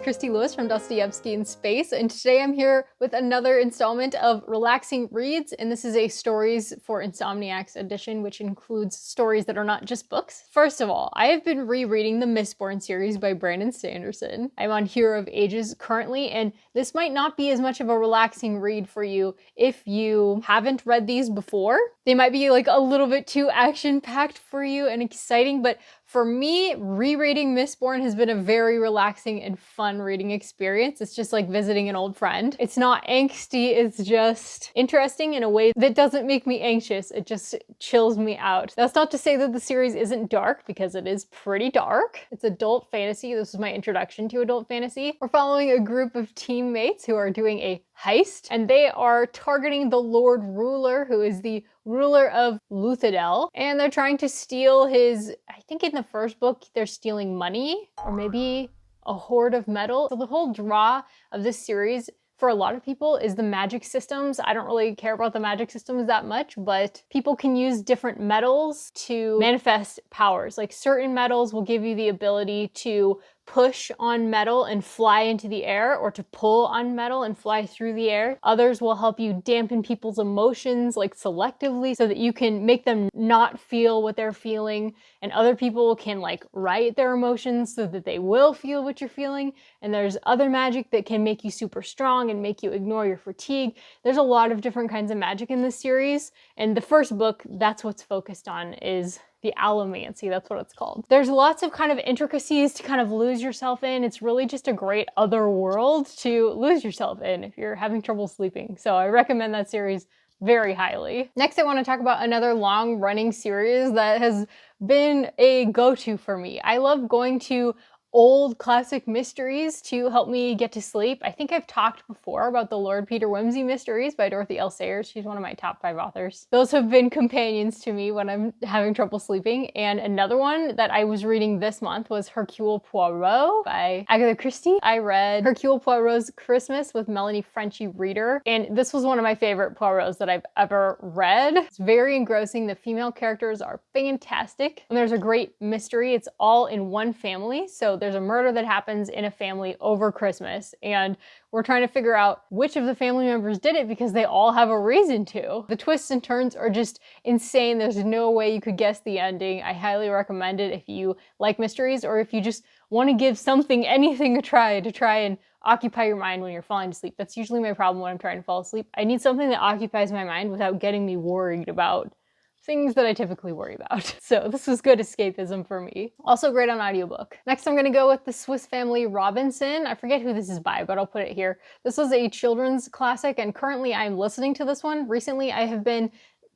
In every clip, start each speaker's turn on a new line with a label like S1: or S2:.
S1: Christie Lewis from Dostoevsky in Space, and today I'm here with another installment of Relaxing Reads, and this is a Stories for Insomniacs edition, which includes stories that are not just books. First of all, I have been rereading the Mistborn series by Brandon Sanderson. I'm on Hero of Ages currently, and this might not be as much of a relaxing read for you if you haven't read these before. They might be like a little bit too action-packed for you and exciting, but for me, rereading Mistborn has been a very relaxing and fun reading experience. It's just like visiting an old friend. It's not angsty, it's just interesting in a way that doesn't make me anxious. It just chills me out. That's not to say that the series isn't dark, because it is pretty dark. It's adult fantasy. This was my introduction to adult fantasy. We're following a group of teammates who are doing a heist, and they are targeting the Lord Ruler, who is the ruler of Luthadel, and they're trying to steal his, I think in the first book, they're stealing money, or maybe a hoard of metal. So the whole draw of this series for a lot of people is the magic systems. I don't really care about the magic systems that much, but people can use different metals to manifest powers. Like certain metals will give you the ability to push on metal and fly into the air, or to pull on metal and fly through the air. Others will help you dampen people's emotions, like selectively, so that you can make them not feel what they're feeling. And other people can like write their emotions so that they will feel what you're feeling. And there's other magic that can make you super strong and make you ignore your fatigue. There's a lot of different kinds of magic in this series. And the first book, that's what's focused on, is the allomancy, that's what it's called. There's lots of kind of intricacies to kind of lose yourself in. It's really just a great other world to lose yourself in if you're having trouble sleeping. So I recommend that series very highly. Next, I want to talk about another long-running series that has been a go-to for me. I love going to old classic mysteries to help me get to sleep. I think I've talked before about the Lord Peter Wimsey mysteries by Dorothy L. She's one of my top 5 authors. Those have been companions to me when I'm having trouble sleeping. And another one that I was reading this month was Hercule Poirot by Agatha Christie. I read Hercule Poirot's Christmas with Melanie Frenchie Reader, and this was one of my favorite Poirots that I've ever read. It's very engrossing. The female characters are fantastic, and there's a great mystery. It's all in one family, so there's a murder that happens in a family over Christmas, and we're trying to figure out which of the family members did it because they all have a reason to. The twists and turns are just insane. There's no way you could guess the ending. I highly recommend it if you like mysteries, or if you just want to give anything a try to try and occupy your mind when you're falling asleep. That's usually my problem when I'm trying to fall asleep. I need something that occupies my mind without getting me worried about things that I typically worry about. So this was good escapism for me. Also great on audiobook. Next, I'm gonna go with The Swiss Family Robinson. I forget who this is by, but I'll put it here. This was a children's classic, and currently I'm listening to this one. Recently, I have been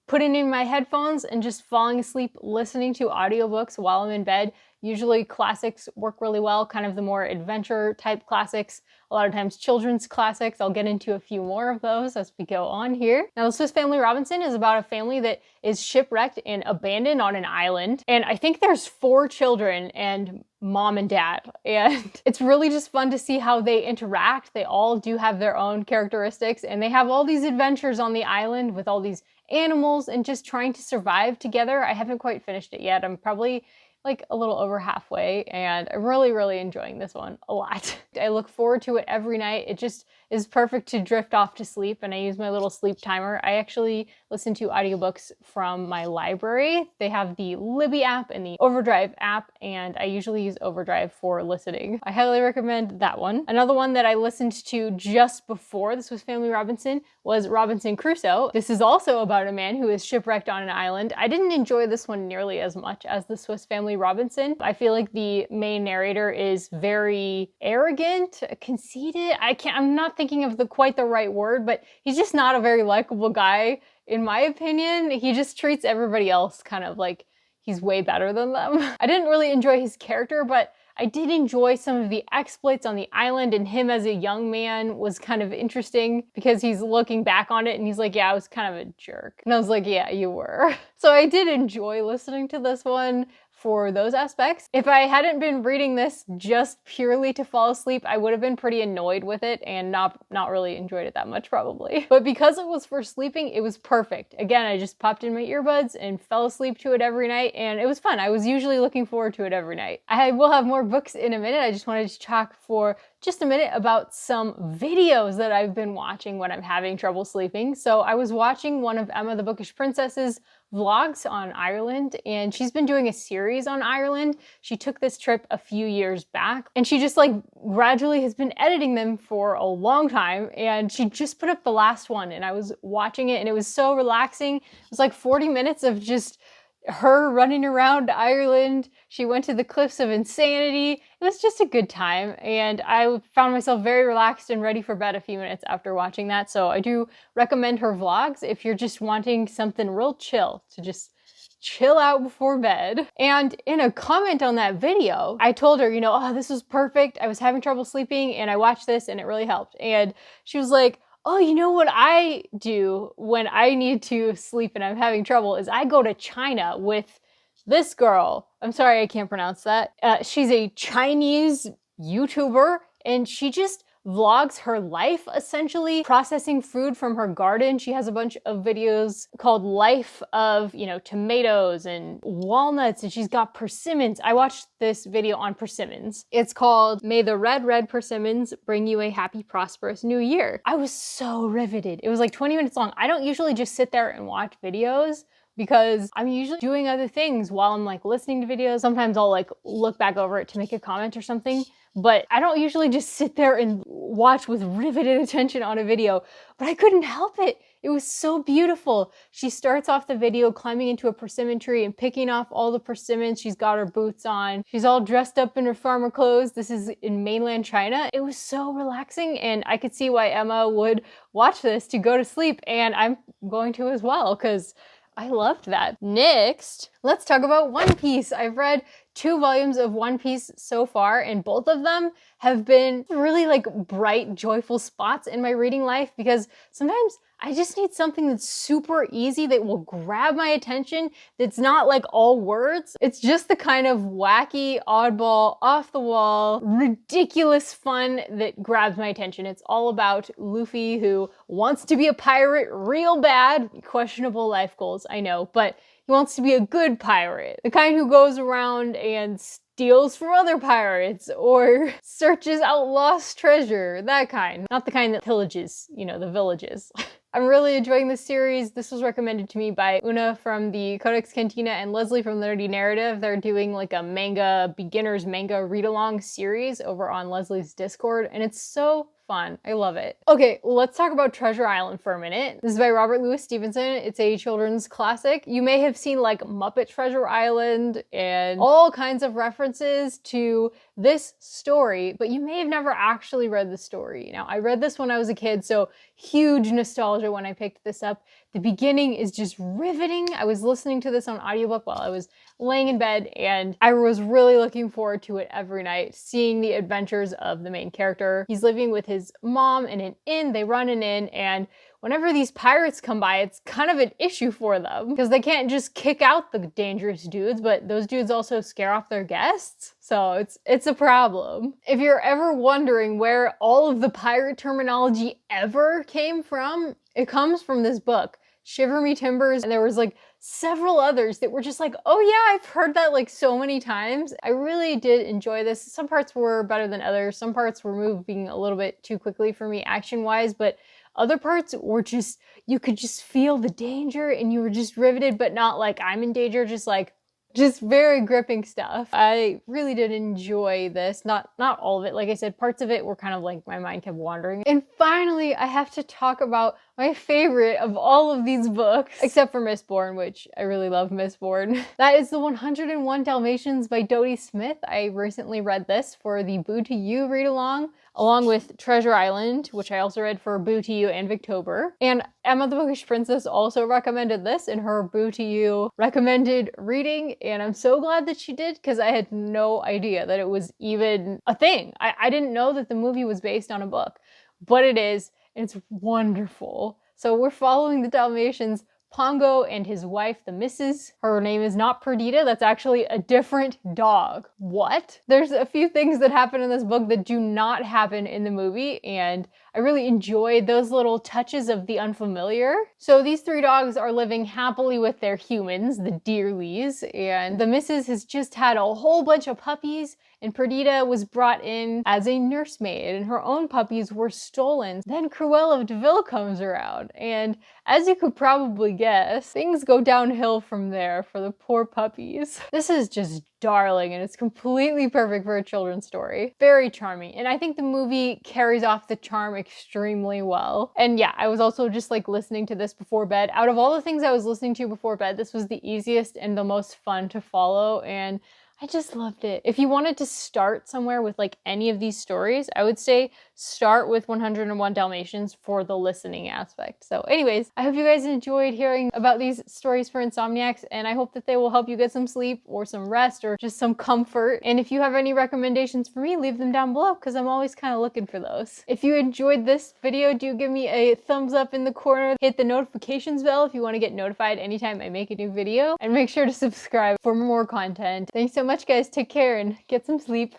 S1: putting in my headphones and just falling asleep listening to audiobooks while I'm in bed. Usually classics work really well, kind of the more adventure type classics. A lot of times children's classics. I'll get into a few more of those as we go on here. Now, The Swiss Family Robinson is about a family that is shipwrecked and abandoned on an island. And I think there's 4 children and mom and dad. And it's really just fun to see how they interact. They all do have their own characteristics, and they have all these adventures on the island with all these animals and just trying to survive together. I haven't quite finished it yet. I'm probably like a little over halfway, and I'm really enjoying this one a lot. I look forward to it every night. It just is perfect to drift off to sleep, and I use my little sleep timer. I actually listen to audiobooks from my library. They have the Libby app and the Overdrive app, and I usually use Overdrive for listening. I highly recommend that one. Another one that I listened to just before The Swiss Family Robinson was Robinson Crusoe. This is also about a man who is shipwrecked on an island. I didn't enjoy this one nearly as much as The Swiss Family Robinson. I feel like the main narrator is very arrogant, conceited. I'm not thinking of quite the right word, but he's just not a very likable guy, in my opinion. He just treats everybody else kind of like he's way better than them. I didn't really enjoy his character, but I did enjoy some of the exploits on the island, and him as a young man was kind of interesting because he's looking back on it and he's like, yeah, I was kind of a jerk. And I was like, yeah, you were. So I did enjoy listening to this one for those aspects. If I hadn't been reading this just purely to fall asleep, I would have been pretty annoyed with it and not really enjoyed it that much probably. But because it was for sleeping, it was perfect. Again, I just popped in my earbuds and fell asleep to it every night, and it was fun. I was usually looking forward to it every night. I will have more books in a minute. I just wanted to talk for just a minute about some videos that I've been watching when I'm having trouble sleeping. So I was watching one of Emma the Bookish Princess's vlogs on Ireland, and she's been doing a series on Ireland. She took this trip a few years back, and she just like gradually has been editing them for a long time, and she just put up the last one, and I was watching it, and it was so relaxing. It was like 40 minutes of just her running around Ireland. She went to the Cliffs of Insanity. It was just a good time, and I found myself very relaxed and ready for bed a few minutes after watching that. So I do recommend her vlogs if you're just wanting something real chill to just chill out before bed. And in a comment on that video, I told her, oh, this was perfect. I was having trouble sleeping and I watched this and it really helped. And she was like, oh, you know what I do when I need to sleep and I'm having trouble is I go to China with this girl. I'm sorry, I can't pronounce that. She's a Chinese YouTuber, and she just vlogs her life, essentially processing food from her garden. She has a bunch of videos called Life of, tomatoes and walnuts, and she's got persimmons. I watched this video on persimmons. It's called May the Red Persimmons Bring You a Happy, Prosperous New Year. I was so riveted. It was like 20 minutes long. I don't usually just sit there and watch videos because I'm usually doing other things while I'm like listening to videos. Sometimes I'll like look back over it to make a comment or something. But I don't usually just sit there and watch with riveted attention on a video, but I couldn't help it. It was so beautiful. She starts off the video climbing into a persimmon tree and picking off all the persimmons. She's got her boots on. She's all dressed up in her farmer clothes. This is in mainland China. It was so relaxing, and I could see why Emma would watch this to go to sleep, and I'm going to as well because I loved that. Next, let's talk about One Piece. I've read 2 volumes of One Piece so far, and both of them have been really like bright, joyful spots in my reading life because sometimes I just need something that's super easy that will grab my attention, that's not like all words. It's just the kind of wacky, oddball, off the wall, ridiculous fun that grabs my attention. It's all about Luffy, who wants to be a pirate real bad. Questionable life goals, I know, but he wants to be a good pirate. The kind who goes around and steals from other pirates or searches out lost treasure, that kind. Not the kind that pillages, the villages. I'm really enjoying this series. This was recommended to me by Una from the Codex Cantina and Leslie from the Nerdy Narrative. They're doing like a beginner's manga read-along series over on Leslie's Discord, and it's so fun. I love it. Okay, let's talk about Treasure Island for a minute. This is by Robert Louis Stevenson. It's a children's classic. You may have seen like Muppet Treasure Island and all kinds of references to this story, but you may have never actually read the story. Now, I read this when I was a kid, so huge nostalgia when I picked this up. The beginning is just riveting. I was listening to this on audiobook while I was laying in bed, and I was really looking forward to it every night, seeing the adventures of the main character. He's living with his mom in an inn. They run an inn, and whenever these pirates come by, it's kind of an issue for them because they can't just kick out the dangerous dudes, but those dudes also scare off their guests. So it's a problem. If you're ever wondering where all of the pirate terminology ever came from, it comes from this book, Shiver Me Timbers, and there was like several others that were just like, oh yeah, I've heard that like so many times. I really did enjoy this. Some parts were better than others. Some parts were moving a little bit too quickly for me action-wise, but other parts were just, you could just feel the danger and you were just riveted, but not like I'm in danger, just very gripping stuff. I really did enjoy this. Not all of it. Like I said, parts of it were kind of like my mind kept wandering. And finally, I have to talk about my favorite of all of these books, except for Mistborn, which I really love Mistborn. That is the 101 Dalmatians by Dodie Smith. I recently read this for the Boo to You read-along, along with Treasure Island, which I also read for Boo to You and Victober. And Emma the Bookish Princess also recommended this in her Boo to You recommended reading, and I'm so glad that she did because I had no idea that it was even a thing. I didn't know that the movie was based on a book, but it is, and it's wonderful. So we're following the Dalmatians, Pongo and his wife, the Missus. Her name is not Perdita. That's actually a different dog. What? There's a few things that happen in this book that do not happen in the movie, and I really enjoyed those little touches of the unfamiliar. So these 3 dogs are living happily with their humans, the Dearleys, and the missus has just had a whole bunch of puppies, and Perdita was brought in as a nursemaid, and her own puppies were stolen. Then Cruella of Deville comes around, and as you could probably guess, things go downhill from there for the poor puppies. This is just darling, and it's completely perfect for a children's story. Very charming, and I think the movie carries off the charm extremely well. And yeah, I was also just like listening to this before bed. Out of all the things I was listening to before bed, this was the easiest and the most fun to follow, and I just loved it. If you wanted to start somewhere with like any of these stories, I would say start with 101 Dalmatians for the listening aspect. So anyways, I hope you guys enjoyed hearing about these stories for insomniacs, and I hope that they will help you get some sleep or some rest or just some comfort. And if you have any recommendations for me, leave them down below because I'm always kind of looking for those. If you enjoyed this video, do give me a thumbs up in the corner. Hit the notifications bell if you want to get notified anytime I make a new video, and make sure to subscribe for more content. Thanks so much, guys. Take care and get some sleep.